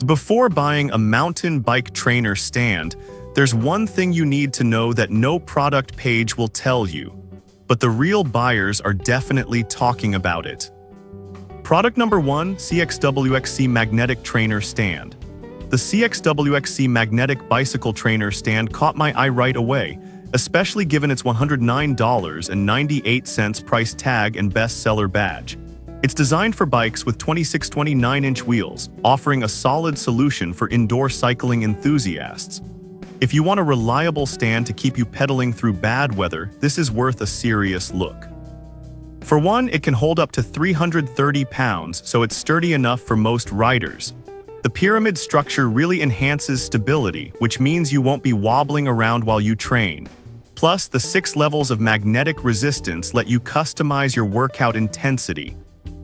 Before buying a mountain bike trainer stand, there's one thing you need to know that no product page will tell you, but the real buyers are definitely talking about it. Product number 1, CXWXC Magnetic Trainer Stand. The CXWXC Magnetic Bicycle Trainer Stand caught my eye right away, especially given its $109.98 price tag and bestseller badge. It's designed for bikes with 26-29-inch wheels, offering a solid solution for indoor cycling enthusiasts. If you want a reliable stand to keep you pedaling through bad weather, this is worth a serious look. For one, it can hold up to 330 pounds, so it's sturdy enough for most riders. The pyramid structure really enhances stability, which means you won't be wobbling around while you train. Plus, the 6 levels of magnetic resistance let you customize your workout intensity.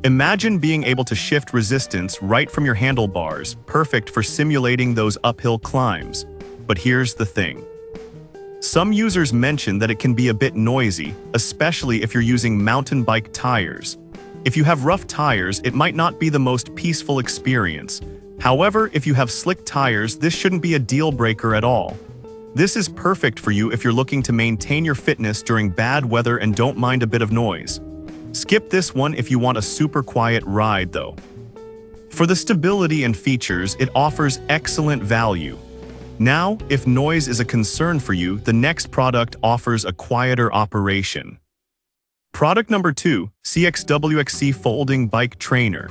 Imagine being able to shift resistance right from your handlebars, perfect for simulating those uphill climbs. But here's the thing. Some users mention that it can be a bit noisy, especially if you're using mountain bike tires. If you have rough tires, it might not be the most peaceful experience. However, if you have slick tires, this shouldn't be a deal breaker at all. This is perfect for you if you're looking to maintain your fitness during bad weather and don't mind a bit of noise. Skip this one if you want a super quiet ride though. For the stability and features, it offers excellent value. Now, if noise is a concern for you, the next product offers a quieter operation. Product number 2, CXWXC Folding Bike Trainer.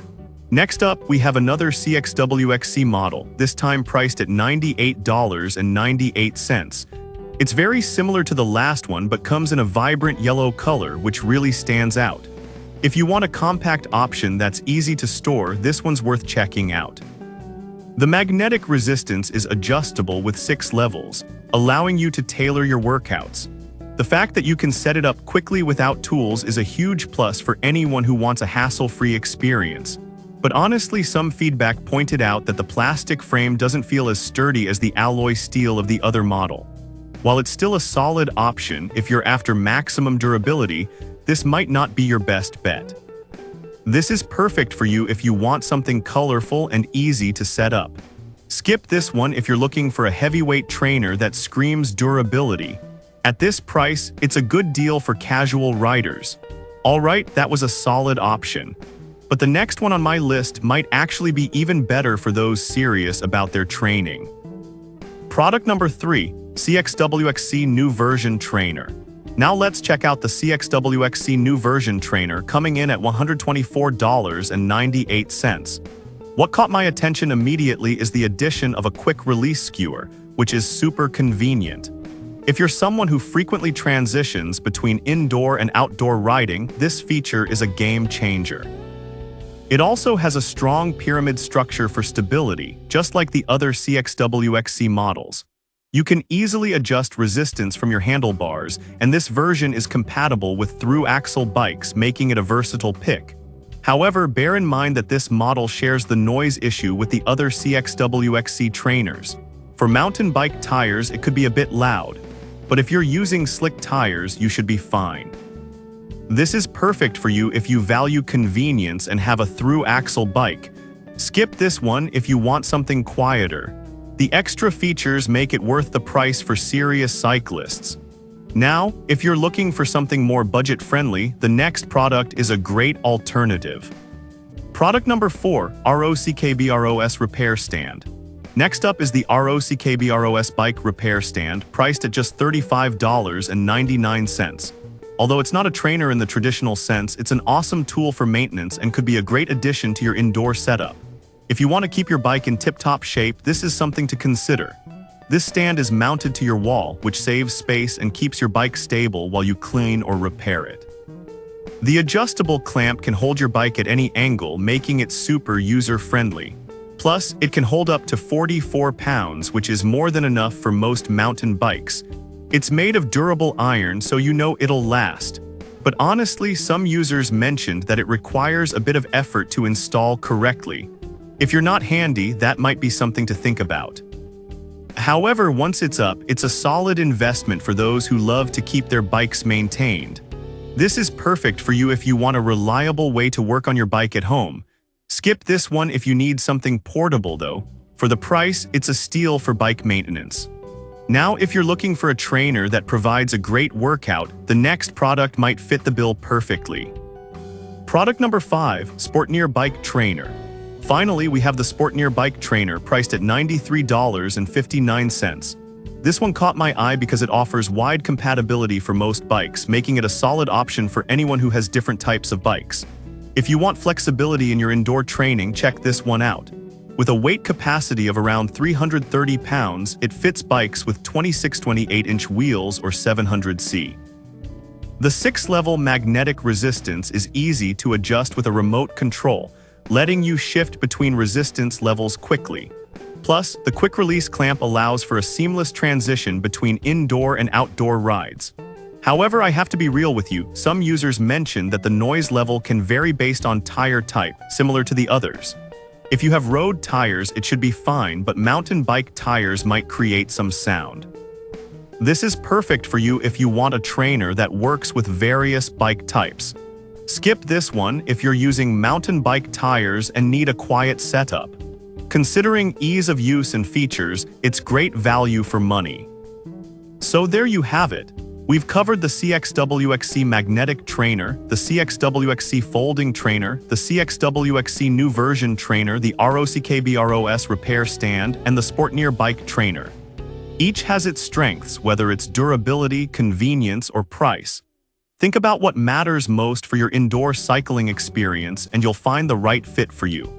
Next up, we have another CXWXC model, this time priced at $98.98. It's very similar to the last one but comes in a vibrant yellow color which really stands out. If you want a compact option that's easy to store, this one's worth checking out. The magnetic resistance is adjustable with 6 levels, allowing you to tailor your workouts. The fact that you can set it up quickly without tools is a huge plus for anyone who wants a hassle-free experience. But honestly, some feedback pointed out that the plastic frame doesn't feel as sturdy as the alloy steel of the other model. While it's still a solid option if you're after maximum durability, this might not be your best bet. This is perfect for you if you want something colorful and easy to set up. Skip this one if you're looking for a heavyweight trainer that screams durability. At this price, it's a good deal for casual riders. Alright, that was a solid option. But the next one on my list might actually be even better for those serious about their training. Product number 3, CXWXC New Version Trainer. Now let's check out the CXWXC New Version Trainer coming in at $124.98. What caught my attention immediately is the addition of a quick release skewer, which is super convenient. If you're someone who frequently transitions between indoor and outdoor riding, this feature is a game changer. It also has a strong pyramid structure for stability, just like the other CXWXC models. You can easily adjust resistance from your handlebars, and this version is compatible with through-axle bikes, making it a versatile pick. However, bear in mind that this model shares the noise issue with the other CXWXC trainers. For mountain bike tires, it could be a bit loud, but if you're using slick tires, you should be fine. This is perfect for you if you value convenience and have a through-axle bike. Skip this one if you want something quieter. The extra features make it worth the price for serious cyclists. Now, if you're looking for something more budget-friendly, the next product is a great alternative. Product number 4, ROCKBROS Repair Stand. Next up is the ROCKBROS Bike Repair Stand, priced at just $35.99. Although it's not a trainer in the traditional sense, it's an awesome tool for maintenance and could be a great addition to your indoor setup. If you want to keep your bike in tip-top shape, this is something to consider. This stand is mounted to your wall, which saves space and keeps your bike stable while you clean or repair it. The adjustable clamp can hold your bike at any angle, making it super user-friendly. Plus, it can hold up to 44 pounds, which is more than enough for most mountain bikes. It's made of durable iron, so you know it'll last. But honestly, some users mentioned that it requires a bit of effort to install correctly. If you're not handy, that might be something to think about. However, once it's up, it's a solid investment for those who love to keep their bikes maintained. This is perfect for you if you want a reliable way to work on your bike at home. Skip this one if you need something portable though. For the price, it's a steal for bike maintenance. Now, if you're looking for a trainer that provides a great workout, the next product might fit the bill perfectly. Product number 5, Sportneer Bike Trainer. Finally, we have the Sportneer Bike Trainer priced at $93.59. This one caught my eye because it offers wide compatibility for most bikes, making it a solid option for anyone who has different types of bikes. If you want flexibility in your indoor training, check this one out. With a weight capacity of around 330 pounds, it fits bikes with 26-28-inch wheels or 700C. The 6-level magnetic resistance is easy to adjust with a remote control, letting you shift between resistance levels quickly. Plus, the quick-release clamp allows for a seamless transition between indoor and outdoor rides. However, I have to be real with you, some users mention that the noise level can vary based on tire type, similar to the others. If you have road tires, it should be fine, but mountain bike tires might create some sound. This is perfect for you if you want a trainer that works with various bike types. Skip this one if you're using mountain bike tires and need a quiet setup. Considering ease of use and features, it's great value for money. So there you have it. We've covered the CXWXC Magnetic Trainer, the CXWXC Folding Trainer, the CXWXC New Version Trainer, the Rockbros Repair Stand, and the Sportneer Bike Trainer. Each has its strengths, whether it's durability, convenience, or price. Think about what matters most for your indoor cycling experience, and you'll find the right fit for you.